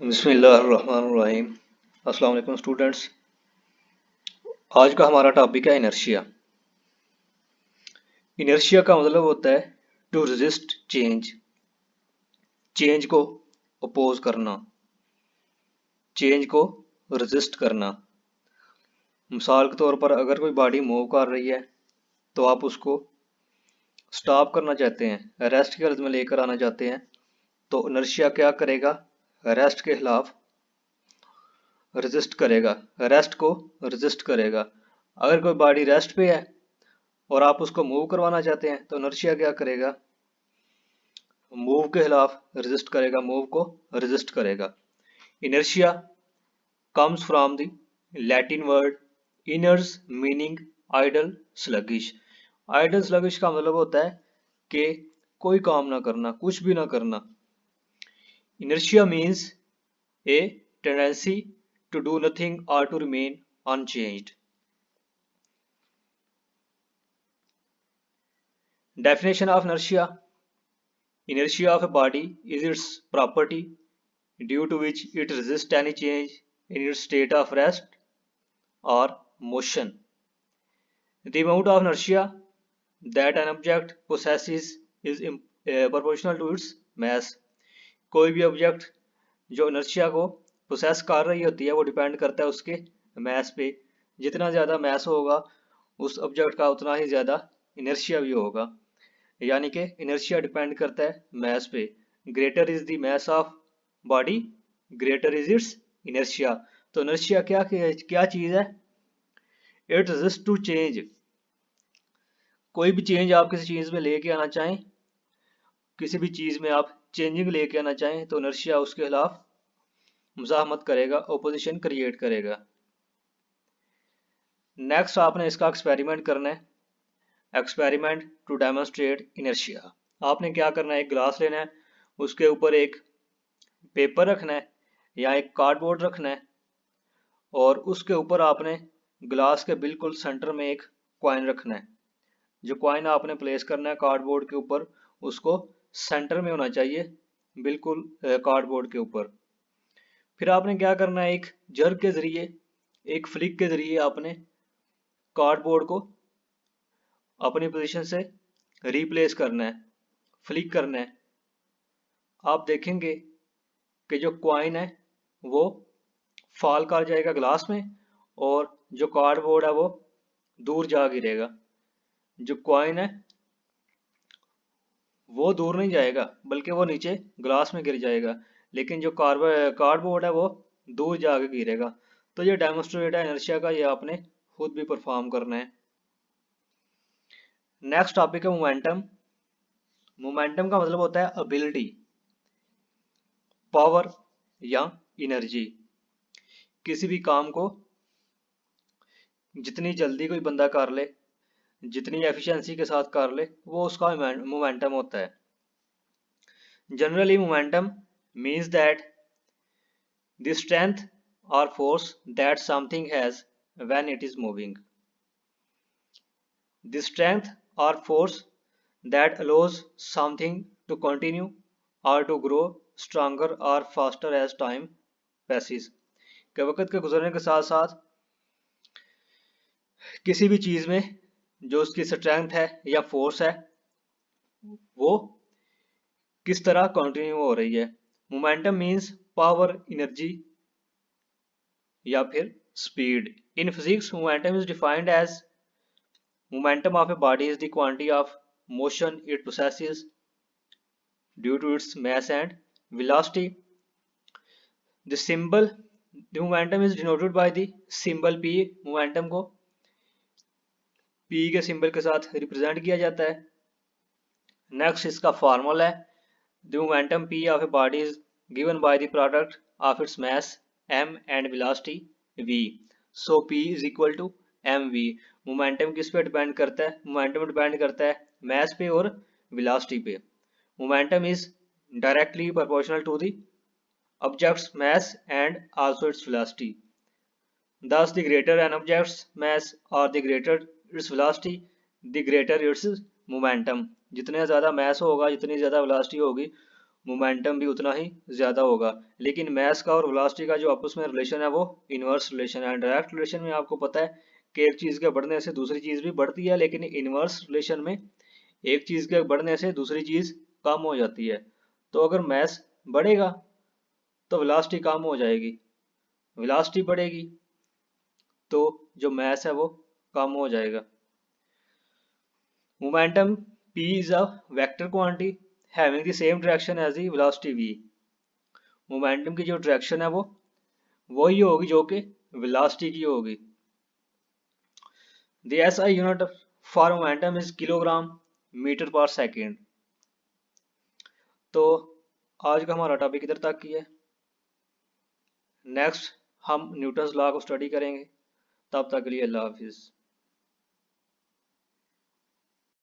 बिस्मिल्लाहिर्रहमानिर्रहीम। अस्सलाम वालेकुम स्टूडेंट्स। आज का हमारा टॉपिक है इनर्शिया। इनर्शिया का मतलब होता है टू रेजिस्ट चेंज, चेंज को अपोज करना, चेंज को रेजिस्ट करना। मिसाल के तौर पर अगर कोई बॉडी मूव कर रही है तो आप उसको स्टॉप करना चाहते हैं, रेस्ट की हालत में लेकर आना चाहते हैं, तो इनर्शिया क्या करेगा? रेस्ट के खिलाफ रेजिस्ट करेगा, रेस्ट को रेजिस्ट करेगा। अगर कोई बॉडी रेस्ट पे है और आप उसको मूव करवाना चाहते हैं तो इनर्शिया क्या करेगा? मूव के खिलाफ रेजिस्ट करेगा, मूव को रेजिस्ट करेगा। Inertia comes from the Latin word inners meaning idol sluggish. Idol sluggish का मतलब होता है कि कोई काम ना करना, कुछ भी ना करना। Inertia means a tendency to do nothing और to remain unchanged. Definition of inertia. Inertia of a body is its property due to which it resists any change in its state of rest or motion. The amount of inertia that an object possesses is proportional to its mass. कोई भी object जो inertia को possess कर रही होती है वो depend करता है उसके मैस पे। जितना ज़्यादा मैस होगा उस ऑब्जेक्ट का उतना ही ज़्यादा इनर्शिया भी होगा। यानी कि इनर्शिया डिपेंड करता है मैस पे। Greater is the mass of body, greater is it's inertia. तो इनर्शिया क्या चीज़ है? It resist to change. कोई भी चेंज आप किसी चीज़ में लेके आना चाहें, किसी भी चीज़ में आप चेंजिंग लेके आना चाहें तो इनर्शिया उसके खिलाफ मुज़ाहमत करेगा, ओपोजिशन क्रिएट करेगा। नेक्स्ट आपने इसका एक्सपेरिमेंट करना है। Experiment to demonstrate inertia. आपने क्या करना है, एक ग्लास लेना है, उसके ऊपर एक पेपर रखना है या एक कार्डबोर्ड रखना है और उसके ऊपर आपने ग्लास के बिल्कुल सेंटर में एक कॉइन रखना है। जो कॉइन आपने प्लेस करना है कार्डबोर्ड के ऊपर, उसको सेंटर में होना चाहिए, बिल्कुल कार्डबोर्ड के ऊपर। फिर आपने क्या करना है, एक जर्क के जरिए, एक फ्लिक के जरिए आपने कार्डबोर्ड को अपनी पोजीशन से रिप्लेस करना है, फ्लिक करना है। आप देखेंगे कि जो कॉइन है वो फॉल कर जाएगा ग्लास में और जो कार्डबोर्ड है वो दूर जा गिरेगा। जो कॉइन है वो दूर नहीं जाएगा बल्कि वो नीचे ग्लास में गिर जाएगा, लेकिन जो कार्डबोर्ड है वो दूर जाके गिरेगा। तो ये डेमोन्स्ट्रेट है इनर्शिया का, ये आपने खुद भी परफॉर्म करना है। नेक्स्ट टॉपिक है मोमेंटम। मोमेंटम का मतलब होता है एबिलिटी, पावर या एनर्जी। किसी भी काम को जितनी जल्दी कोई बंदा कर ले, जितनी एफिशिएंसी के साथ कर ले, वो उसका मोमेंटम होता है। Generally momentum means that the strength or force that something has when it is moving. The strength or force that allows something to continue or to grow stronger or faster as time passes. कि वक्त के गुजरने के साथ साथ किसी भी चीज़ में जो उसकी स्ट्रेंथ है या फोर्स है वो किस तरह कंटिन्यू हो रही है। मोमेंटम मीन्स पावर, एनर्जी या फिर speed. In physics momentum is defined as momentum of a body is the quantity of motion it possesses due to its mass and velocity. The momentum is denoted by the symbol P. Momentum को P के symbol के साथ represent किया जाता है। Next इसका formula है, the momentum P of a body is given by the product of its mass m and velocity v. So P is equal to mv. Momentum किस पे डिपेंड करता है? मोमेंटम डिपेंड करता है मैस पे और वेलोसिटी पे। Momentum is directly proportional to the objects mess and also its velocity. Thus the greater an object's mass or the greater its velocity, the greater its momentum. जितने ज़्यादा mass होगा, जितनी ज़्यादा velocity होगी, momentum भी उतना ही ज़्यादा होगा। लेकिन मास का और वेलोसिटी का जो आपस में रिलेशन है वो इनवर्स रिलेशन है। डायरेक्ट रिलेशन में आपको पता है कि एक चीज़ के बढ़ने से दूसरी चीज़ भी बढ़ती है, लेकिन इनवर्स रिलेशन में एक चीज़ के बढ़ने से दूसरी चीज़ कम हो जाती है। तो अगर मास बढ़ेगा तो वेलोसिटी कम हो जाएगी, वेलोसिटी बढ़ेगी तो जो मास है वो कम हो जाएगा। Momentum p is a vector quantity having the same direction as the velocity v। Momentum की जो डायरेक्शन है वो वही होगी जो कि वेलोसिटी की होगी। The SI unit for momentum is kilogram metre पर सेकेंड। तो आज का हमारा टॉपिक इधर तक ही है। नेक्स्ट हम न्यूटन्स लॉ को स्टडी करेंगे। तब तक के लिए अल्लाह हाफिज़।